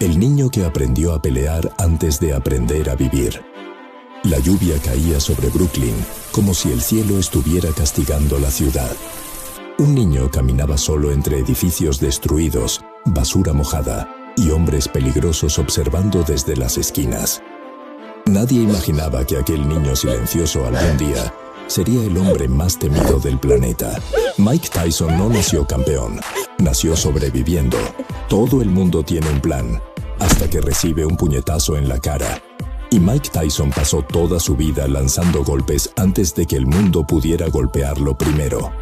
El niño que aprendió a pelear antes de aprender a vivir. La lluvia caía sobre Brooklyn como si el cielo estuviera castigando la ciudad. Un niño caminaba solo entre edificios destruidos, basura mojada y hombres peligrosos observando desde las esquinas. Nadie imaginaba que aquel niño silencioso algún día sería el hombre más temido del planeta. Mike Tyson no nació campeón, nació sobreviviendo. Todo el mundo tiene un plan, hasta que recibe un puñetazo en la cara. Y Mike Tyson pasó toda su vida lanzando golpes antes de que el mundo pudiera golpearlo primero.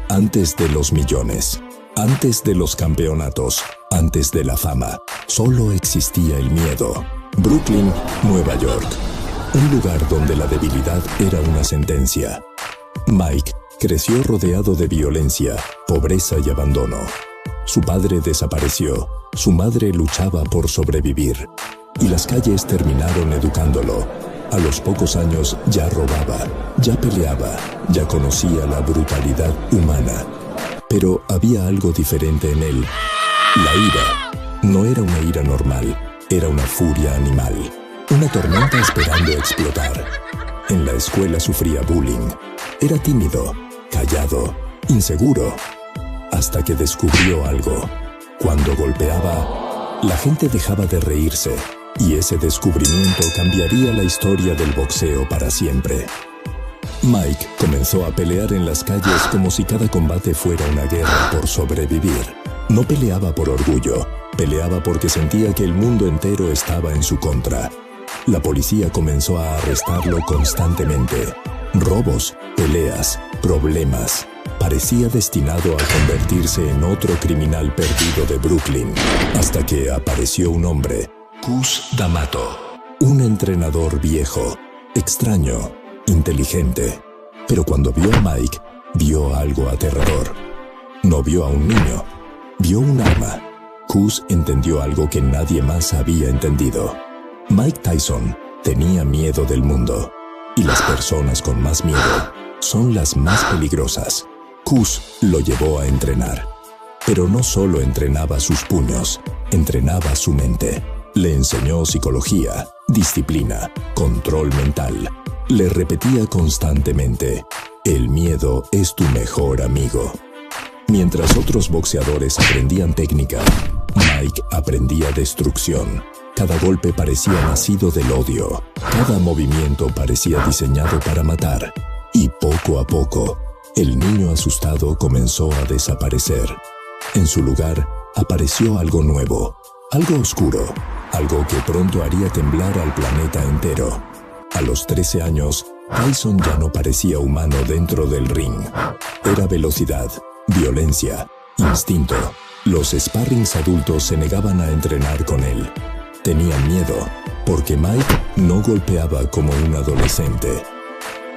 Antes de los millones, antes de los campeonatos, antes de la fama, solo existía el miedo. Brooklyn, Nueva York. Un lugar donde la debilidad era una sentencia. Mike creció rodeado de violencia, pobreza y abandono. Su padre desapareció, su madre luchaba por sobrevivir. Y las calles terminaron educándolo. A los pocos años ya robaba, ya peleaba, ya conocía la brutalidad humana. Pero había algo diferente en él. La ira no era una ira normal, era una furia animal. Una tormenta esperando explotar. En la escuela sufría bullying. Era tímido, callado, inseguro. Hasta que descubrió algo. Cuando golpeaba, la gente dejaba de reírse. Y ese descubrimiento cambiaría la historia del boxeo para siempre. Mike comenzó a pelear en las calles como si cada combate fuera una guerra por sobrevivir. No peleaba por orgullo, peleaba porque sentía que el mundo entero estaba en su contra. La policía comenzó a arrestarlo constantemente. Robos, peleas, problemas. Parecía destinado a convertirse en otro criminal perdido de Brooklyn, hasta que apareció un hombre. Cus D'Amato, un entrenador viejo, extraño, inteligente. Pero cuando vio a Mike, vio algo aterrador. No vio a un niño, vio un arma. Cus entendió algo que nadie más había entendido. Mike Tyson tenía miedo del mundo. Y las personas con más miedo son las más peligrosas. Cus lo llevó a entrenar. Pero no solo entrenaba sus puños, entrenaba su mente. Le enseñó psicología, disciplina, control mental. Le repetía constantemente, el miedo es tu mejor amigo. Mientras otros boxeadores aprendían técnica, Mike aprendía destrucción. Cada golpe parecía nacido del odio. Cada movimiento parecía diseñado para matar. Y poco a poco, el niño asustado comenzó a desaparecer. En su lugar, apareció algo nuevo, algo oscuro. Algo que pronto haría temblar al planeta entero. A los 13 años, Tyson ya no parecía humano dentro del ring. Era velocidad, violencia, instinto. Los sparrings adultos se negaban a entrenar con él. Tenían miedo, porque Mike no golpeaba como un adolescente.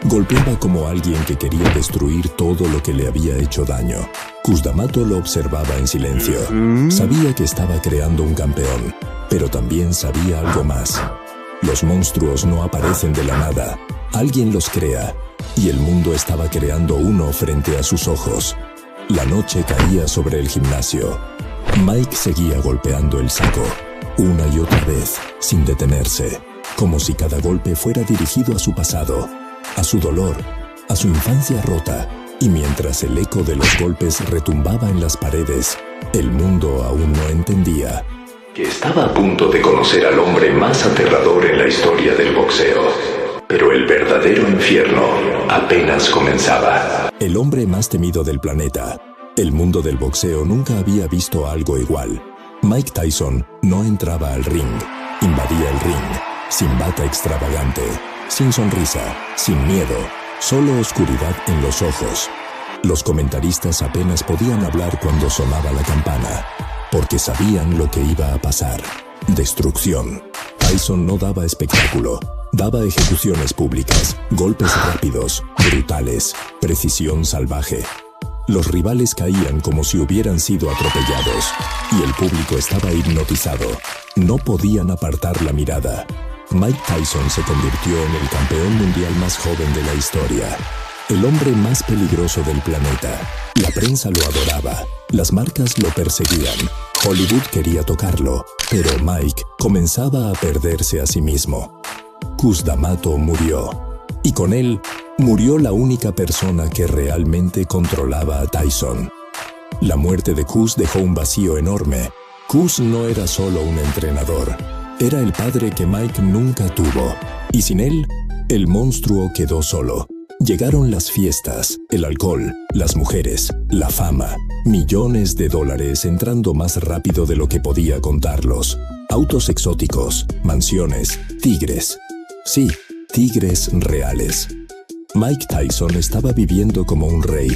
Golpeaba como alguien que quería destruir todo lo que le había hecho daño. Cus D'Amato lo observaba en silencio. Sabía que estaba creando un campeón, pero también sabía algo más. Los monstruos no aparecen de la nada. Alguien los crea, y el mundo estaba creando uno frente a sus ojos. La noche caía sobre el gimnasio. Mike seguía golpeando el saco, una y otra vez, sin detenerse, como si cada golpe fuera dirigido a su pasado, a su dolor, a su infancia rota. Y mientras el eco de los golpes retumbaba en las paredes, el mundo aún no entendía que estaba a punto de conocer al hombre más aterrador en la historia del boxeo. Pero el verdadero infierno apenas comenzaba. El hombre más temido del planeta. El mundo del boxeo nunca había visto algo igual. Mike Tyson no entraba al ring, invadía el ring, sin bata extravagante, sin sonrisa, sin miedo, solo oscuridad en los ojos. Los comentaristas apenas podían hablar cuando sonaba la campana, porque sabían lo que iba a pasar. Destrucción. Tyson no daba espectáculo, daba ejecuciones públicas, golpes rápidos, brutales, precisión salvaje. Los rivales caían como si hubieran sido atropellados, y el público estaba hipnotizado. No podían apartar la mirada. Mike Tyson se convirtió en el campeón mundial más joven de la historia. El hombre más peligroso del planeta. La prensa lo adoraba, las marcas lo perseguían, Hollywood quería tocarlo, pero Mike comenzaba a perderse a sí mismo. Cus D'Amato murió, y con él murió la única persona que realmente controlaba a Tyson. La muerte de Cus dejó un vacío enorme. Cus no era solo un entrenador, era el padre que Mike nunca tuvo, y sin él, el monstruo quedó solo. Llegaron las fiestas, el alcohol, las mujeres, la fama, millones de dólares entrando más rápido de lo que podía contarlos. Autos exóticos, mansiones, tigres. Sí, tigres reales. Mike Tyson estaba viviendo como un rey,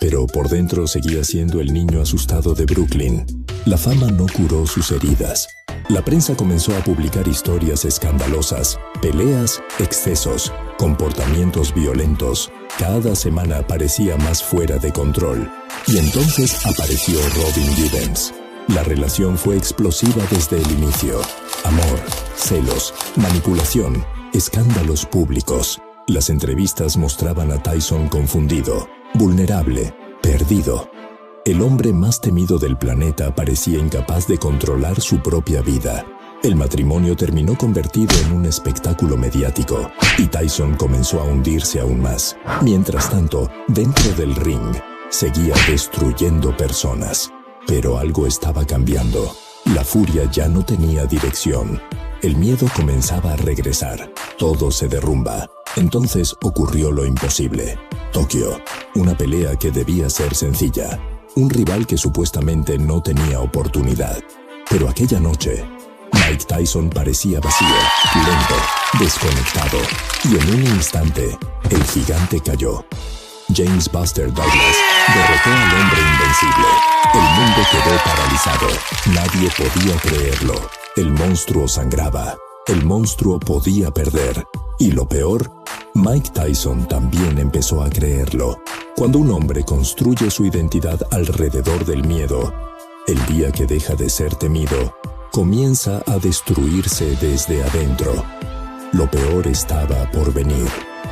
pero por dentro seguía siendo el niño asustado de Brooklyn. La fama no curó sus heridas. La prensa comenzó a publicar historias escandalosas, peleas, excesos, comportamientos violentos. Cada semana parecía más fuera de control. Y entonces apareció Robin Givens. La relación fue explosiva desde el inicio. Amor, celos, manipulación, escándalos públicos. Las entrevistas mostraban a Tyson confundido, vulnerable, perdido. El hombre más temido del planeta parecía incapaz de controlar su propia vida. El matrimonio terminó convertido en un espectáculo mediático, y Tyson comenzó a hundirse aún más. Mientras tanto, dentro del ring, seguía destruyendo personas. Pero algo estaba cambiando. La furia ya no tenía dirección. El miedo comenzaba a regresar. Todo se derrumba. Entonces ocurrió lo imposible. Tokio, una pelea que debía ser sencilla. Un rival que supuestamente no tenía oportunidad. Pero aquella noche, Mike Tyson parecía vacío, lento, desconectado. Y en un instante, el gigante cayó. James Buster Douglas derrotó al hombre invencible. El mundo quedó paralizado. Nadie podía creerlo. El monstruo sangraba. El monstruo podía perder. Y lo peor, Mike Tyson también empezó a creerlo. Cuando un hombre construye su identidad alrededor del miedo, el día que deja de ser temido, comienza a destruirse desde adentro. Lo peor estaba por venir.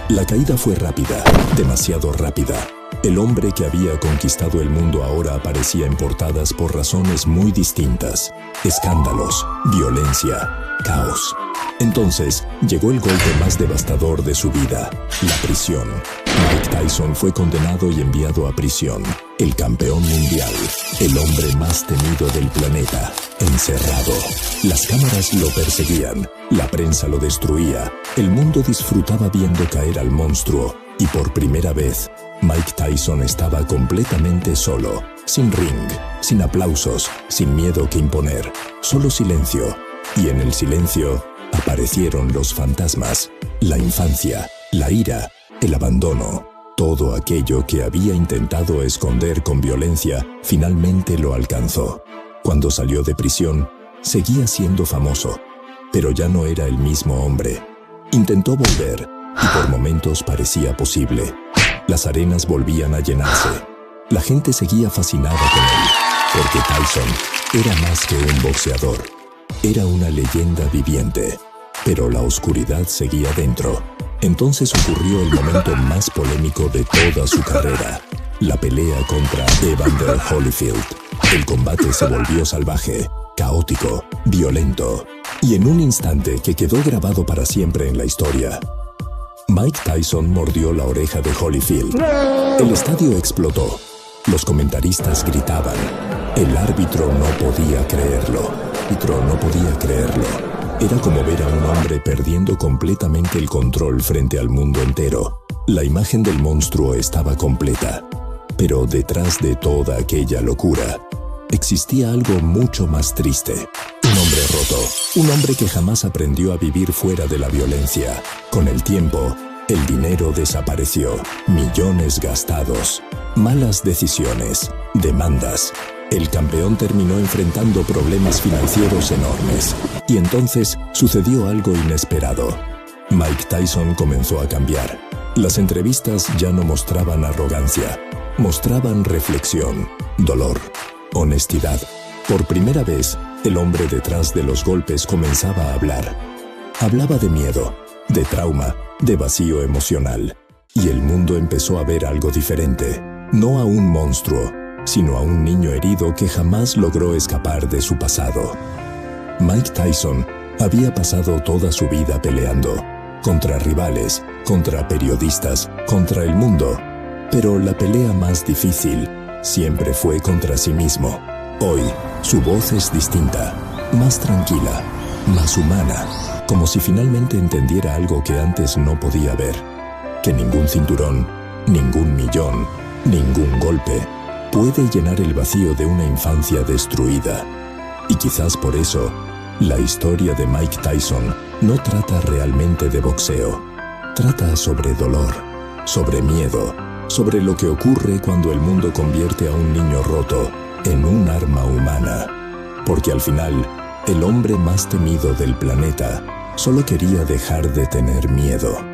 La caída fue rápida, demasiado rápida. El hombre que había conquistado el mundo ahora aparecía en portadas por razones muy distintas. Escándalos, violencia, caos. Entonces, llegó el golpe más devastador de su vida, la prisión. Mike Tyson fue condenado y enviado a prisión. El campeón mundial, el hombre más temido del planeta, encerrado. Las cámaras lo perseguían, la prensa lo destruía. El mundo disfrutaba viendo caer al monstruo. Y por primera vez, Mike Tyson estaba completamente solo, sin ring, sin aplausos, sin miedo que imponer, solo silencio. Y en el silencio aparecieron los fantasmas, la infancia, la ira, el abandono. Todo aquello que había intentado esconder con violencia, finalmente lo alcanzó. Cuando salió de prisión, seguía siendo famoso, pero ya no era el mismo hombre. Intentó volver, y por momentos parecía posible. Las arenas volvían a llenarse. La gente seguía fascinada con él, porque Tyson era más que un boxeador. Era una leyenda viviente, pero la oscuridad seguía dentro. Entonces ocurrió el momento más polémico de toda su carrera, la pelea contra Evander Holyfield. El combate se volvió salvaje, caótico, violento, y en un instante que quedó grabado para siempre en la historia, Mike Tyson mordió la oreja de Holyfield. El estadio explotó. Los comentaristas gritaban. El árbitro no podía creerlo. Era como ver a un hombre perdiendo completamente el control frente al mundo entero. La imagen del monstruo estaba completa. Pero detrás de toda aquella locura, existía algo mucho más triste. Un hombre roto, un hombre que jamás aprendió a vivir fuera de la violencia. Con el tiempo, el dinero desapareció, millones gastados, malas decisiones, demandas. El campeón terminó enfrentando problemas financieros enormes. Y entonces sucedió algo inesperado. Mike Tyson comenzó a cambiar. Las entrevistas ya no mostraban arrogancia, mostraban reflexión, dolor, honestidad. Por primera vez, el hombre detrás de los golpes comenzaba a hablar. Hablaba de miedo, de trauma, de vacío emocional. Y el mundo empezó a ver algo diferente. No a un monstruo, sino a un niño herido que jamás logró escapar de su pasado. Mike Tyson había pasado toda su vida peleando, contra rivales, contra periodistas, contra el mundo, pero la pelea más difícil siempre fue contra sí mismo. Hoy, su voz es distinta, más tranquila, más humana, como si finalmente entendiera algo que antes no podía ver, que ningún cinturón, ningún millón, ningún golpe puede llenar el vacío de una infancia destruida. Y quizás por eso, la historia de Mike Tyson no trata realmente de boxeo. Trata sobre dolor, sobre miedo, sobre lo que ocurre cuando el mundo convierte a un niño roto en un arma humana. Porque al final, el hombre más temido del planeta solo quería dejar de tener miedo.